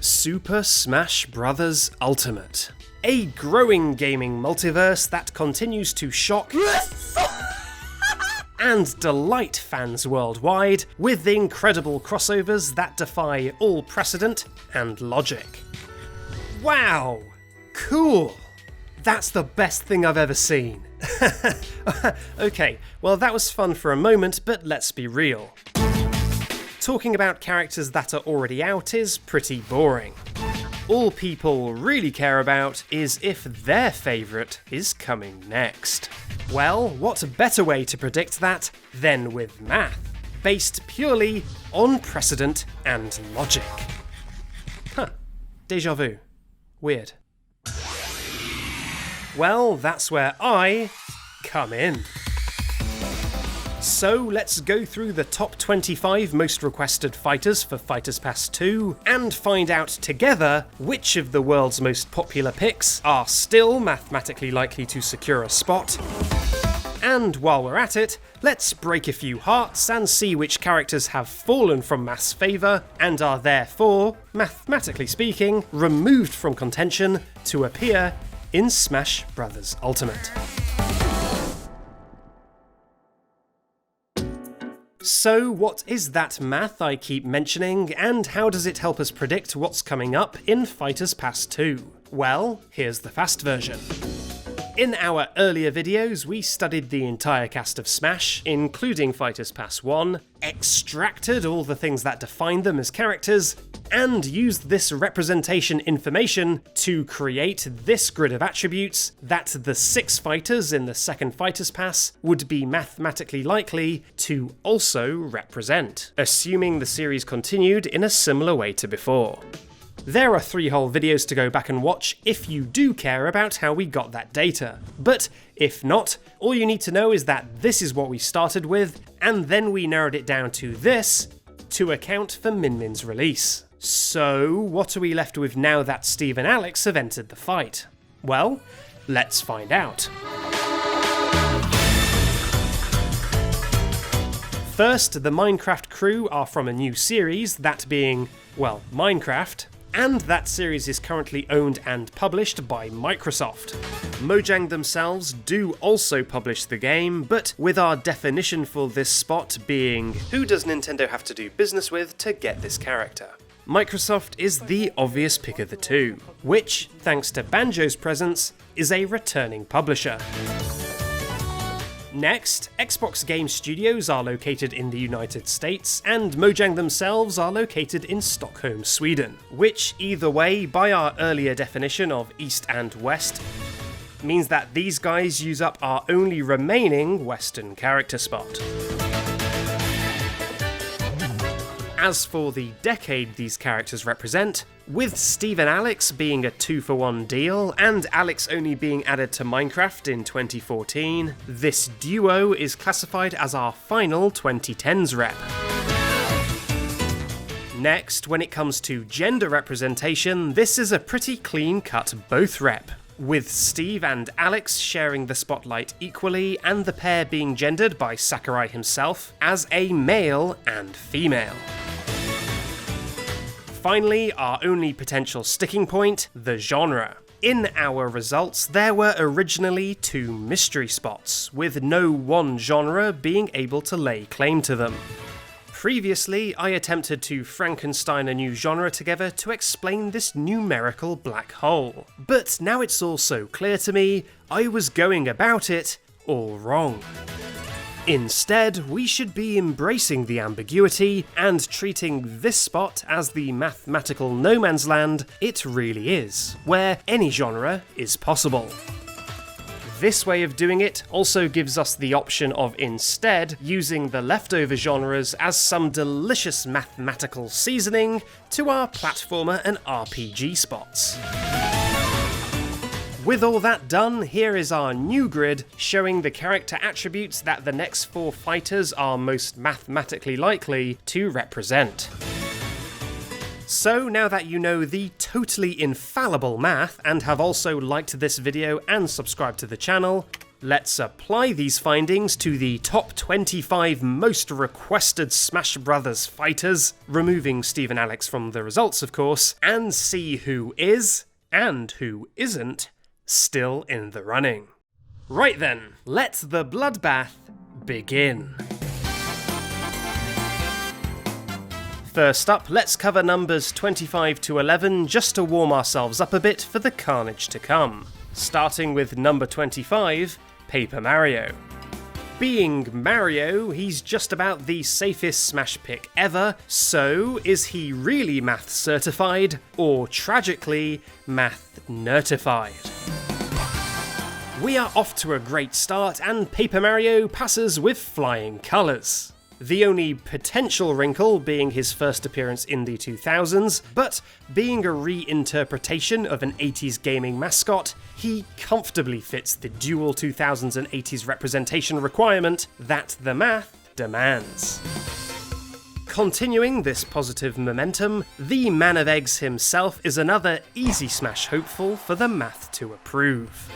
Super Smash Bros. Ultimate. A growing gaming multiverse that continues to shock and delight fans worldwide with incredible crossovers that defy all precedent and logic. Wow! Cool! That's the best thing I've ever seen. Okay, well that was fun for a moment, but let's be real. Talking about characters that are already out is pretty boring. All people really care about is if their favourite is coming next. Well, what better way to predict that than with math, based purely on precedent and logic. Huh, déjà vu. Weird. Well, that's where I come in. So let's go through the top 25 most requested fighters for Fighters Pass 2 and find out together which of the world's most popular picks are still mathematically likely to secure a spot. And while we're at it, let's break a few hearts and see which characters have fallen from mass favour and are therefore, mathematically speaking, removed from contention to appear in Smash Bros. Ultimate. So what is that math I keep mentioning, and how does it help us predict what's coming up in Fighters Pass 2? Well, here's the fast version. In our earlier videos, we studied the entire cast of Smash, including Fighters Pass 1, extracted all the things that define them as characters, and used this representation information to create this grid of attributes that the 6 fighters in the second Fighters Pass would be mathematically likely to also represent, assuming the series continued in a similar way to before. There are 3 whole videos to go back and watch if you do care about how we got that data. But if not, all you need to know is that this is what we started with, and then we narrowed it down to this to account for Min Min's release. So what are we left with now that Steve and Alex have entered the fight? Well, let's find out. First, the Minecraft crew are from a new series, that being, well, Minecraft, and that series is currently owned and published by Microsoft. Mojang themselves do also publish the game, but with our definition for this spot being, who does Nintendo have to do business with to get this character? Microsoft is the obvious pick of the two, which, thanks to Banjo's presence, is a returning publisher. Next, Xbox Game Studios are located in the United States, and Mojang themselves are located in Stockholm, Sweden, which either way, by our earlier definition of East and West, means that these guys use up our only remaining Western character spot. As for the decade these characters represent, with Steve and Alex being a 2-for-1 deal, and Alex only being added to Minecraft in 2014, this duo is classified as our final 2010s rep. Next, when it comes to gender representation, this is a pretty clean-cut both rep, with Steve and Alex sharing the spotlight equally, and the pair being gendered by Sakurai himself as a male and female. Finally, our only potential sticking point, the genre. In our results, there were originally 2 mystery spots, with no one genre being able to lay claim to them. Previously, I attempted to Frankenstein a new genre together to explain this numerical black hole, but now it's all so clear to me, I was going about it all wrong. Instead, we should be embracing the ambiguity and treating this spot as the mathematical no man's land it really is, where any genre is possible. This way of doing it also gives us the option of instead using the leftover genres as some delicious mathematical seasoning to our platformer and RPG spots. With all that done, here is our new grid showing the character attributes that the next 4 fighters are most mathematically likely to represent. So now that you know the totally infallible math and have also liked this video and subscribed to the channel, Let's apply these findings to the top 25 most requested Smash Bros. Fighters, removing Steve and Alex from the results of course, and see who is, and who isn't, still in the running. Right then, let the bloodbath begin. First up, let's cover numbers 25 to 11 just to warm ourselves up a bit for the carnage to come. Starting with number 25, Paper Mario. Being Mario, he's just about the safest Smash pick ever, so is he really math certified, or tragically, math nerdified? We are off to a great start, and Paper Mario passes with flying colours. The only potential wrinkle being his first appearance in the 2000s, but being a reinterpretation of an 80s gaming mascot, he comfortably fits the dual 2000s and 80s representation requirement that the math demands. Continuing this positive momentum, the Man of Eggs himself is another easy Smash hopeful for the math to approve.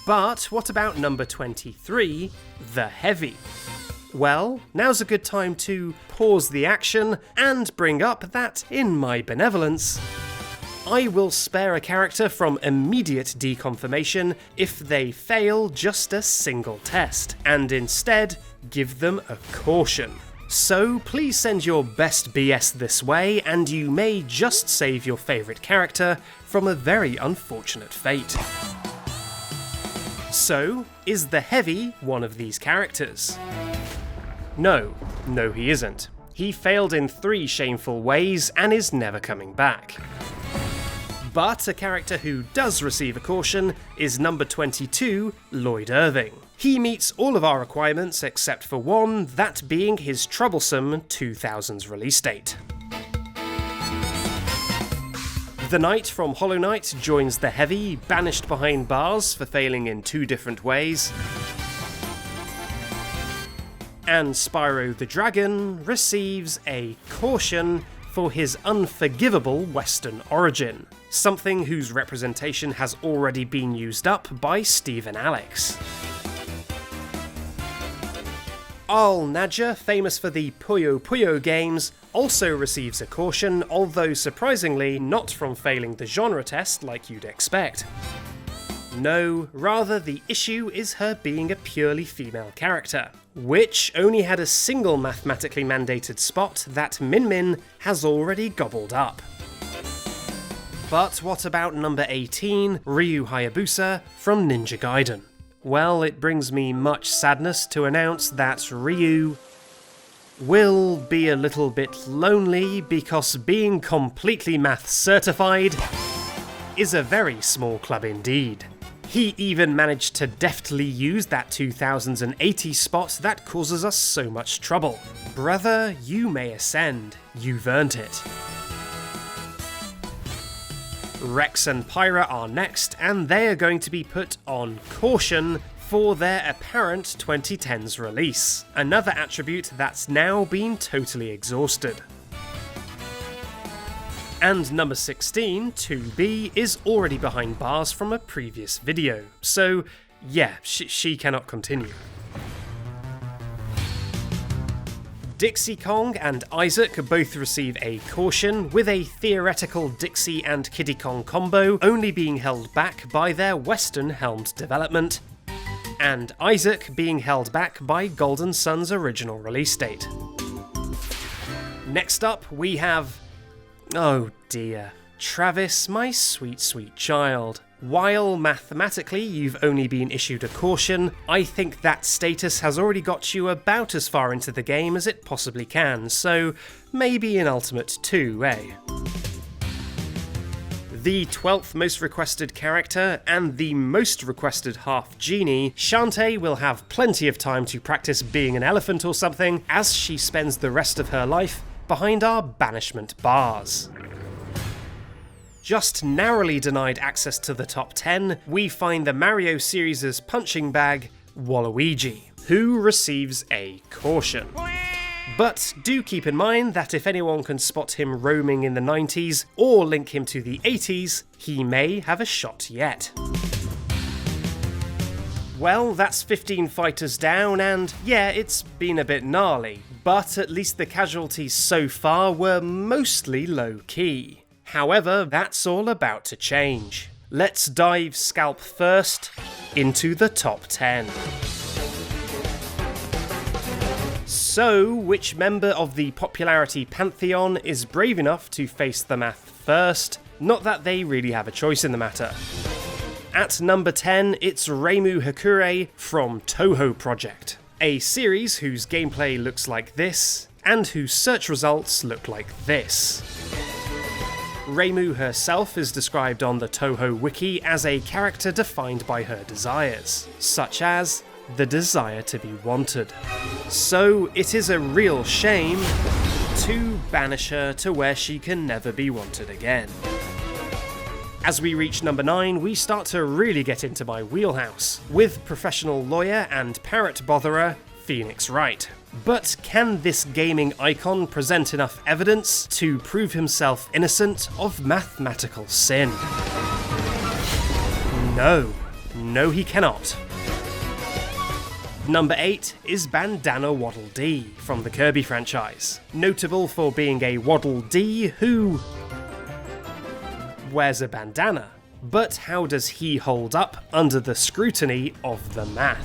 But what about number 23, the Heavy? Well, now's a good time to pause the action and bring up that, in my benevolence, I will spare a character from immediate deconfirmation if they fail just a single test, and instead give them a caution. So please send your best BS this way, and you may just save your favourite character from a very unfortunate fate. So, is the Heavy one of these characters? No, he isn't. He failed in 3 shameful ways and is never coming back. But a character who does receive a caution is number 22, Lloyd Irving. He meets all of our requirements except for one, that being his troublesome 2000s release date. The Knight from Hollow Knight joins the Heavy, banished behind bars for failing in 2 different ways. And Spyro the Dragon receives a caution for his unforgivable Western origin, something whose representation has already been used up by Steve and Alex. Arl Nadja, famous for the Puyo Puyo games, also receives a caution, although surprisingly not from failing the genre test like you'd expect. No, rather the issue is her being a purely female character, which only had a single mathematically mandated spot that Min Min has already gobbled up. But what about number 18, Ryu Hayabusa from Ninja Gaiden? Well, it brings me much sadness to announce that Ryu will be a little bit lonely because being completely math certified is a very small club indeed. He even managed to deftly use that 2000s and 80s spot that causes us so much trouble. Brother, you may ascend, you've earned it. Rex and Pyra are next, and they are going to be put on caution for their apparent 2010s release, another attribute that's now been totally exhausted. And number 16, 2B, is already behind bars from a previous video, so yeah, she cannot continue. Dixie Kong and Isaac both receive a caution, with a theoretical Dixie and Kiddy Kong combo only being held back by their Western helmed development, and Isaac being held back by Golden Sun's original release date. Next up, we have... oh dear. Travis, my sweet, sweet child. While mathematically you've only been issued a caution, I think that status has already got you about as far into the game as it possibly can, so maybe an Ultimate 2, eh? The 12th most requested character and the most requested half genie, Shantae will have plenty of time to practice being an elephant or something as she spends the rest of her life behind our banishment bars. Just narrowly denied access to the top 10, we find the Mario series' punching bag, Waluigi, who receives a caution. But do keep in mind that if anyone can spot him roaming in the 90s or link him to the 80s, he may have a shot yet. Well, that's 15 fighters down, and yeah, it's been a bit gnarly, but at least the casualties so far were mostly low-key. However, that's all about to change. Let's dive scalp first into the top 10. So, which member of the popularity pantheon is brave enough to face the math first? Not that they really have a choice in the matter. At number 10, it's Reimu Hakure from Touhou Project, a series whose gameplay looks like this, and whose search results look like this. Reimu herself is described on the Touhou wiki as a character defined by her desires, such as the desire to be wanted. So it is a real shame to banish her to where she can never be wanted again. As we reach number 9, we start to really get into my wheelhouse, with professional lawyer and parrot botherer Phoenix Wright. But can this gaming icon present enough evidence to prove himself innocent of mathematical sin? No, he cannot. Number 8 is Bandana Waddle Dee from the Kirby franchise, notable for being a Waddle Dee who wears a bandana. But how does he hold up under the scrutiny of the math?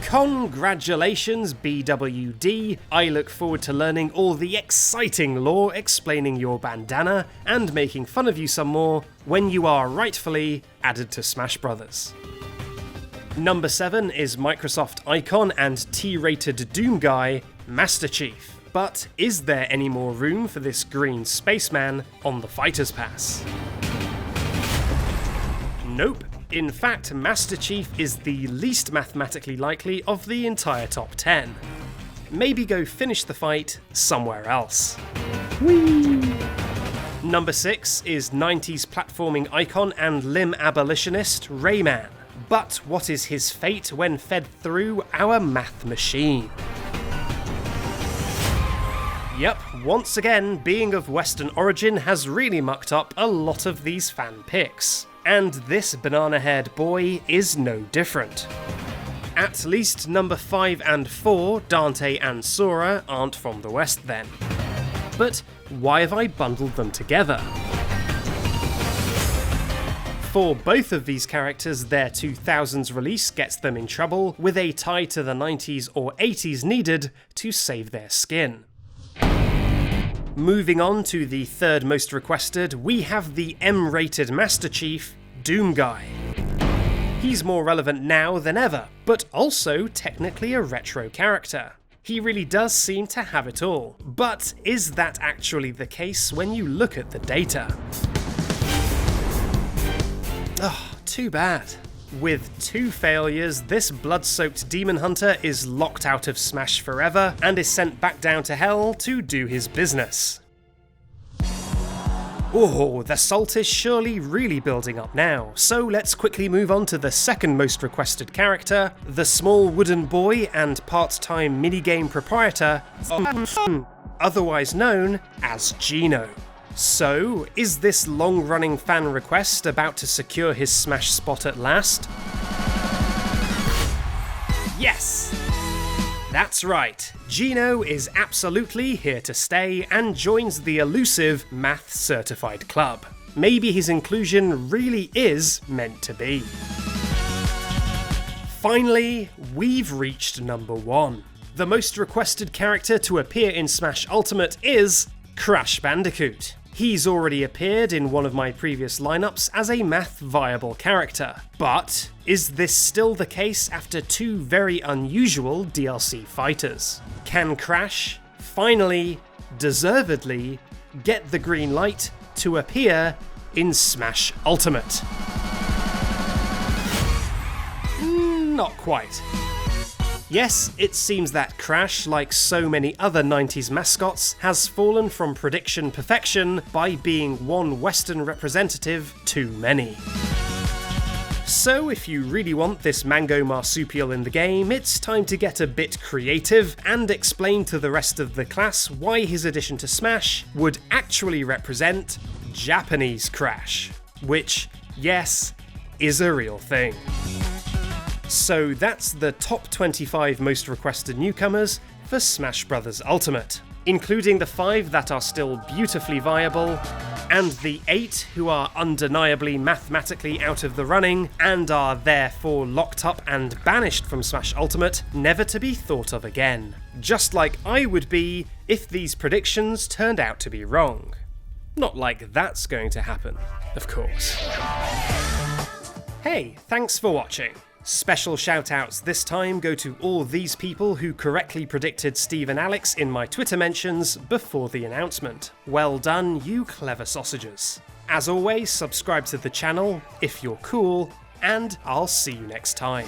Congratulations, BWD! I look forward to learning all the exciting lore explaining your bandana and making fun of you some more when you are rightfully added to Smash Brothers. Number 7 is Microsoft icon and T-rated Doom guy, Master Chief. But is there any more room for this green spaceman on the Fighters Pass? Nope. In fact, Master Chief is the least mathematically likely of the entire top 10. Maybe go finish the fight somewhere else. Whee! Number 6 is 90s platforming icon and limb abolitionist Rayman. But what is his fate when fed through our math machine? Yep, once again, being of Western origin has really mucked up a lot of these fan picks. And this banana-haired boy is no different. At least number 5 and 4, Dante and Sora, aren't from the West then. But why have I bundled them together? For both of these characters, their 2000s release gets them in trouble, with a tie to the 90s or 80s needed to save their skin. Moving on to the third most requested, we have the M-rated Master Chief, Doom Guy. He's more relevant now than ever, but also technically a retro character. He really does seem to have it all, but is that actually the case when you look at the data? Oh, too bad. With 2 failures, this blood-soaked demon hunter is locked out of Smash forever and is sent back down to hell to do his business. Oh, the salt is surely really building up now, so let's quickly move on to the second most requested character, the small wooden boy and part-time minigame proprietor, otherwise known as Gino. So, is this long-running fan request about to secure his Smash spot at last? Yes! That's right, Gino is absolutely here to stay and joins the elusive Math Certified Club. Maybe his inclusion really is meant to be. Finally, we've reached number 1. The most requested character to appear in Smash Ultimate is Crash Bandicoot. He's already appeared in one of my previous lineups as a math-viable character, but is this still the case after 2 very unusual DLC fighters? Can Crash finally, deservedly, get the green light to appear in Smash Ultimate? Not quite. Yes, it seems that Crash, like so many other 90s mascots, has fallen from prediction perfection by being one Western representative too many. So if you really want this mango marsupial in the game, it's time to get a bit creative and explain to the rest of the class why his addition to Smash would actually represent Japanese Crash. Which, yes, is a real thing. So that's the top 25 most requested newcomers for Smash Bros. Ultimate, including the 5 that are still beautifully viable, and the 8 who are undeniably mathematically out of the running and are therefore locked up and banished from Smash Ultimate, never to be thought of again. Just like I would be if these predictions turned out to be wrong. Not like that's going to happen, of course. Hey, thanks for watching. Special shoutouts this time go to all these people who correctly predicted Steve and Alex in my Twitter mentions before the announcement. Well done, you clever sausages. As always, subscribe to the channel if you're cool, and I'll see you next time.